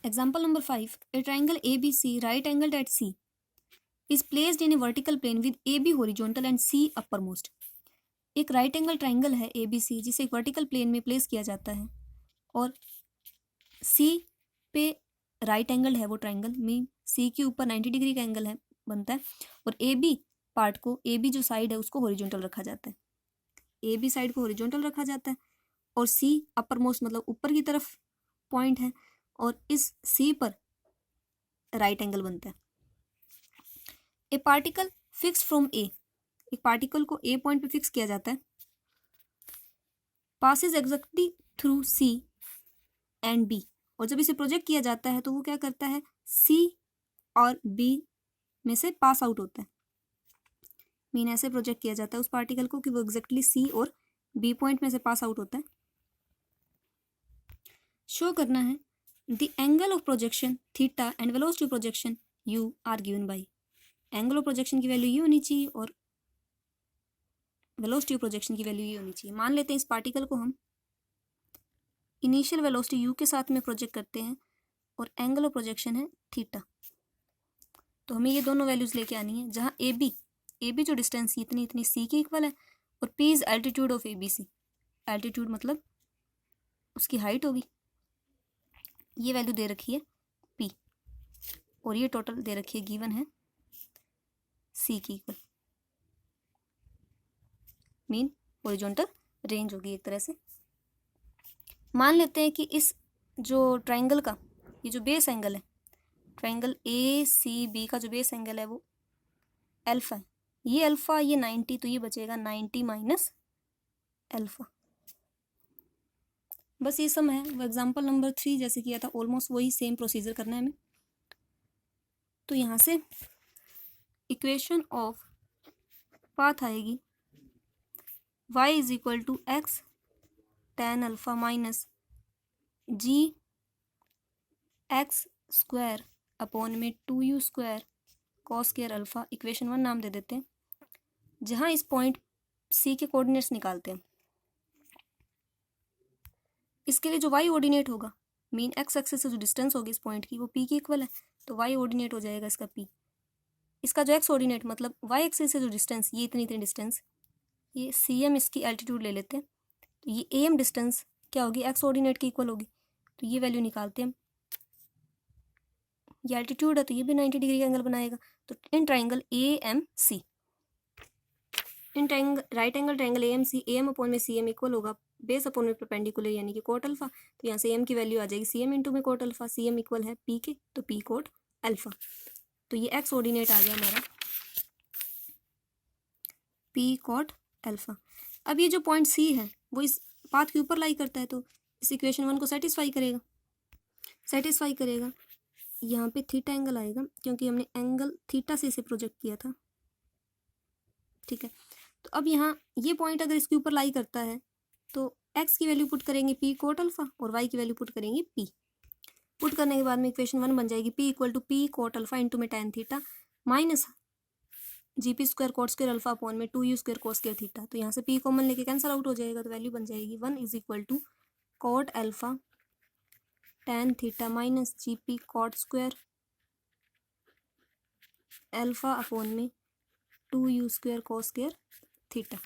Example number 5. A triangle ABC right angled at C is placed in a vertical plane with AB horizontal and C uppermost. एक right angle triangle है ABC जिसे एक vertical plane में place किया जाता है और C पे राइट एंगल है वो ट्राइंगल, मीन C के ऊपर 90 डिग्री का एंगल है बनता है और AB पार्ट को, AB जो साइड है उसको हॉरिजॉन्टल रखा जाता है, AB साइड को हॉरिजॉन्टल रखा जाता है और C अपर मोस्ट मतलब ऊपर की तरफ पॉइंट है और इस C पर राइट एंगल बनता है। ए पार्टिकल फिक्स फ्रॉम ए, एक पार्टिकल को ए पॉइंट पे फिक्स किया जाता है, passes exactly through C and B, और जब इसे प्रोजेक्ट किया जाता है तो वो क्या करता है, सी और बी में से पास आउट होता है। मीन ऐसे प्रोजेक्ट किया जाता है उस पार्टिकल को कि वो एग्जैक्टली सी और बी पॉइंट में से पास आउट होता है। शो करना है the angle of projection theta and velocity projection u are given by, angle of projection की वैल्यू ये होनी चाहिए और वेलोसिटी प्रोजेक्शन की वैल्यू ये होनी चाहिए। मान लेते हैं इस पार्टिकल को हम इनिशियल वेलोसिटी यू के साथ में प्रोजेक्ट करते हैं और एंगल ऑफ प्रोजेक्शन है थीटा, तो हमें ये दोनों वैल्यूज लेके आनी है जहाँ ए बी जो डिस्टेंस इतनी इतनी सी के इक्वल है और P is altitude of A B C, altitude मतलब उसकी हाइट होगी, ये वैल्यू दे रखी है पी और ये टोटल दे रखी है गिवन है सी की इक्वल, मीन हॉरिजॉन्टल रेंज होगी एक तरह से। मान लेते हैं कि इस जो ट्राइंगल का ये जो बेस एंगल है, ट्राइंगल ए सी बी का जो बेस एंगल है वो अल्फा है, ये अल्फा ये 90, तो ये बचेगा 90 माइनस अल्फा। बस ये सम है, वो एग्जाम्पल नंबर 3 जैसे किया था ऑलमोस्ट वही सेम प्रोसीजर करना है हमें। तो यहाँ से इक्वेशन ऑफ पाथ आएगी y is equal to x tan alpha minus g x square upon में 2u square cos square alpha, equation 1 नाम दे देते हैं, जहाँ इस पॉइंट C के कोऑर्डिनेट्स निकालते हैं। इसके लिए जो y ऑर्डिनेट होगा, मीन x एक्सिस से जो डिस्टेंस होगी इस पॉइंट की वो p की इक्वल है, तो y ऑर्डिनेट हो जाएगा इसका p। इसका जो x ऑर्डिनेट मतलब y एक्सिस से जो डिस्टेंस, ये इतनी इतनी डिस्टेंस, ये cm इसकी एल्टीट्यूड ले लेते हैं, तो ये am डिस्टेंस क्या होगी, x ऑर्डिनेट की इक्वल होगी, तो ये वैल्यू निकालते हैं। ये एल्टीट्यूड है तो ये भी 90 डिग्री का एंगल बनाएगा। तो in triangle AMC, in triangle right angle triangle AMC, AM upon में CM इक्वल होगा बेस अपॉन में परपेंडिकुलर यानी कि कोट अल्फा, तो यहाँ से AM की वैल्यू आ जाएगी CM इंटू में कोट अल्फा, CM इक्वल है P के, तो P कोट अल्फा, तो ये x ऑर्डिनेट आ गया हमारा P कोट अल्फा। अब ये जो पॉइंट C है वो इस पाथ के ऊपर लाई करता है, तो इस इक्वेशन 1 को सेटिस्फाई करेगा। यहाँ पे थीटा एंगल आएगा क्योंकि हमने एंगल थीटा से इसे प्रोजेक्ट किया था, ठीक है। तो अब यहाँ ये पॉइंट अगर इसके ऊपर लाई करता है तो x की वैल्यू पुट करेंगे p कोट अल्फा और y की वैल्यू पुट करेंगे p। पुट करने के बाद में इक्वेशन 1 बन जाएगी p equal to p cot alpha into में tan theta minus GP square cot square alpha upon में 2u square cos square theta, तो यहाँ से p कॉमन लेके कैंसिल आउट हो जाएगा, तो वैल्यू बन जाएगी 1 is equal to cot alpha tan theta minus GP cot square alpha upon में 2u square cos square theta.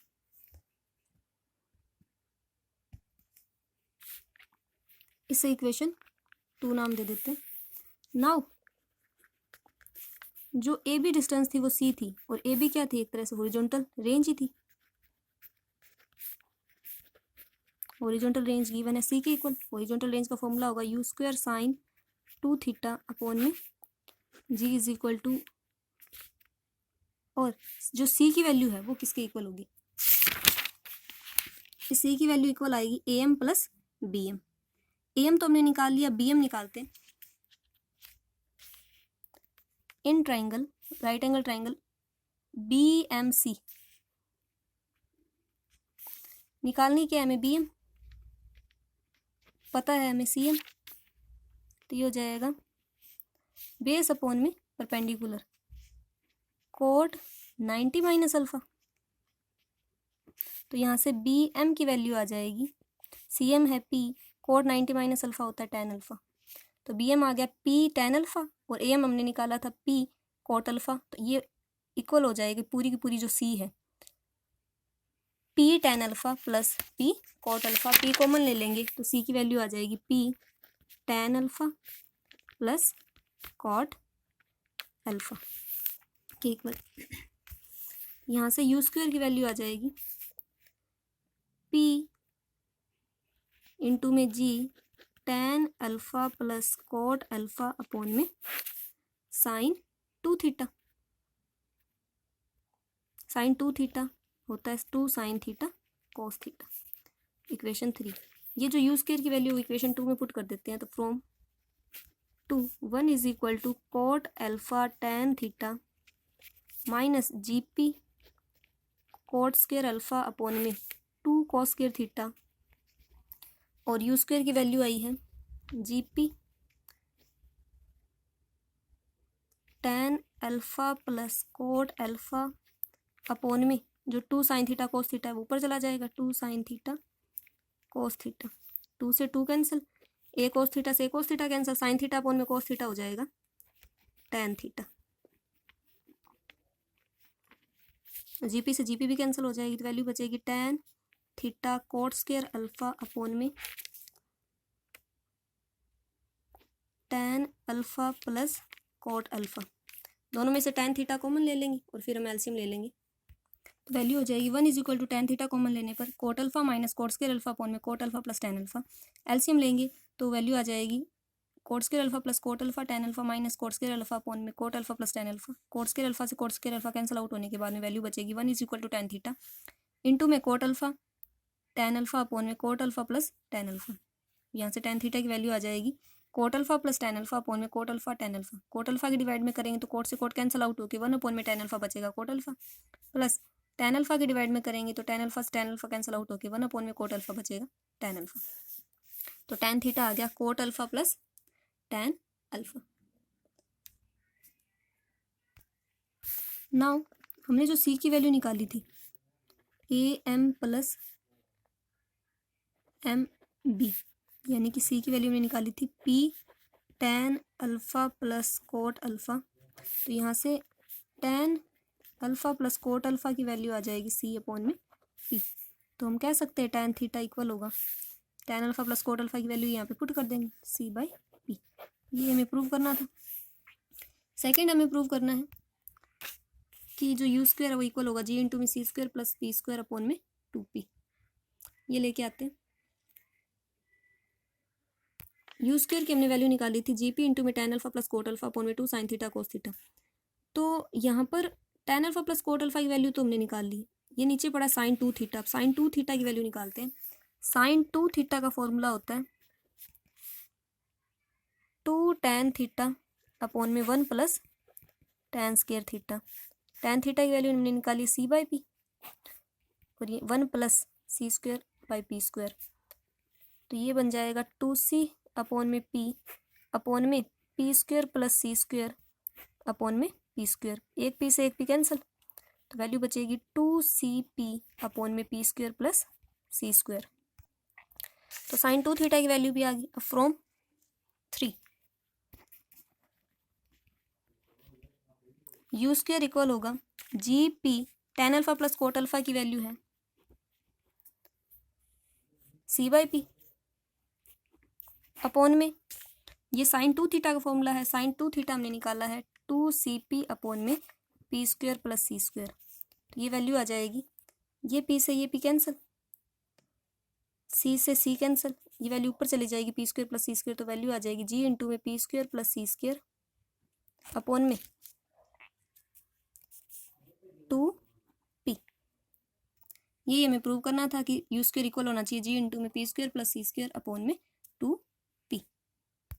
इसे इक्वेशन 2 नाम दे देते हैं। नाउ जो ए बी डिस्टेंस थी वो C थी और ए बी क्या थी, एक तरह से हॉरिजॉन्टल रेंज ही थी, हॉरिजॉन्टल रेंज गिवन है C के इक्वल। हॉरिजॉन्टल रेंज का फॉर्मूला होगा u square sine 2 theta upon में g इज इक्वल टू, और जो C की वैल्यू है वो किसके इक्वल होगी, इस C की वैल्यू इक्वल आएगी AM प्लस BM। AM तो हमने निकाल लिया, BM निकालते हैं। In triangle right angle triangle BMC निकालनी क्या है हमें, BM पता है हमें CM, तो ये हो जाएगा बेस अपॉन में परपेंडिकुलर कोट 90 माइनस अल्फा, तो यहाँ से BM की वैल्यू आ जाएगी, CM है P कोट 90 माइनस अल्फा होता है tan अल्फा, तो बी एम आ गया पी टेन अल्फ़ा और ए एम हमने निकाला था पी कॉट अल्फ़ा, तो ये इक्वल हो जाएगी पूरी की पूरी जो सी है P tan alpha plus P cot alpha. P common ले लेंगे तो सी की वैल्यू आ जाएगी P tan alpha plus cot alpha के इक्वल, यहाँ से यू स्क्वायर की वैल्यू आ जाएगी पी इंटू में G tan alpha plus cot alpha upon में sine two theta. Sine two theta होता है two sine theta cos theta. Equation 3, ये जो यू स्क्वायर की वैल्यू इक्वेशन 2 में पुट कर देते हैं, तो from 2 1 is equal to cot alpha tan theta minus g p cot square alpha upon में 2 कॉस स्क्वायर थीटा, और यू स्क्वायर की वैल्यू आई है g p tan alpha plus cot alpha upon में जो 2 साइन थीटा कोस थीटा है वो ऊपर चला जाएगा, 2 साइन थीटा कोस थीटा, 2 से 2 कैंसिल, ए कोस थीटा से A cos theta cancel, sine theta upon में कोस थीटा हो जाएगा टेन थीटा, जीपी से जीपी भी कैंसिल हो जाएगी तो वैल्यू बचेगी tan theta cot square alpha upon में tan alpha plus cot alpha. दोनों में से टेन थीटा कॉमन ले लेंगे और फिर हम एलसीएम ले लेंगे, तो वैल्यू हो जाएगी 1 is equal to tan theta common लेने पर cot alpha minus cot square alpha upon में cot alpha plus tan alpha. LCM लेंगे तो वैल्यू आ जाएगी cot square alpha plus cot alpha tan alpha minus cot square alpha upon में cot alpha plus tan alpha. Cot square alpha से cot square alpha cancel out होने के बाद में वैल्यू बचेगी 1 is equal to tan theta into में cot alpha tan alpha upon में cot alpha plus tan alpha. यहाँ से टेन थीटा की वैल्यू आ जाएगी cot alpha plus tan alpha upon में cot alpha tan alpha. Cot alpha की divide में करेंगे तो कोट से कोट कैंसिल आउट होकर 1 अपॉन में टेन अल्फ़ा बचेगा cot alpha, plus tan alpha की डिवाइड में करेंगे तो टेन अल्फ़ा से टेन अल्फ़ा कैंसिल आउट होकर 1 अपॉन में कोट अल्फ़ा बचेगा टेन अल्फ़ा। तो टेन थीटा आ गया cot alpha plus tan alpha. Now हमने जो सी की वैल्यू निकाली थी A M plus M B, यानी कि सी की वैल्यू हमने निकाली थी P tan alpha plus cot alpha, तो यहाँ से tan alpha plus cot alpha की वैल्यू आ जाएगी सी अपॉन में पी, तो हम कह सकते हैं टेन थीटा इक्वल होगा ten alpha plus cot alpha की वैल्यू यहाँ पे पुट कर देंगे सी बाई पी। ये हमें प्रूव करना था। सेकेंड हमें प्रूव करना है कि जो यू स्क्वायर है वो इक्वल होगा जी इंटू में C square plus P square upon में 2p। ये लेके आते हैं, यू स्क्वायर की हमने वैल्यू निकाली थी जी पी इंटू में tan alpha plus cot alpha upon में 2 साइन थीटा कोस थीटा। तो यहाँ पर ten alpha plus cot alpha की वैल्यू तो हमने निकाल ली, ये नीचे पड़ा साइन टू थीटा। अब साइन टू थीटा की वैल्यू निकालते हैं। साइन टू थीटा का फॉर्मूला होता है 2 टेन थीटा अपॉन में 1 plus ten square theta. Ten theta की वैल्यू हमने निकाली सी बाई पी और ये 1 plus C square by P square, तो ये बन जाएगा 2c अपॉन में पी अपॉन में P square plus C square upon में पी स्क्वायर। एक पी से एक पी कैंसिल, तो वैल्यू बचेगी 2cp अपॉन में P square plus C square. तो साइन टू थीटा की वैल्यू भी आ गई। अब फ्रॉम 3 यू स्क्वायर इक्वल होगा जी p tan alpha plus cot alpha की वैल्यू है सी बाई पी अपॉन में ये साइन टू थीटा का फॉर्मूला है, साइन टू थीटा हमने निकाला है 2cp अपॉन में P square plus C square. तो ये वैल्यू आ जाएगी, ये पी से ये पी कैंसिल, सी से सी कैंसिल, ये वैल्यू ऊपर चली जाएगी P square plus C square, तो वैल्यू आ जाएगी जी इंटू में P square plus C square upon में 2p। ये हमें प्रूव करना था कि यू स्क्वायर इक्वल होना चाहिए जी इंटू में P square plus C square upon में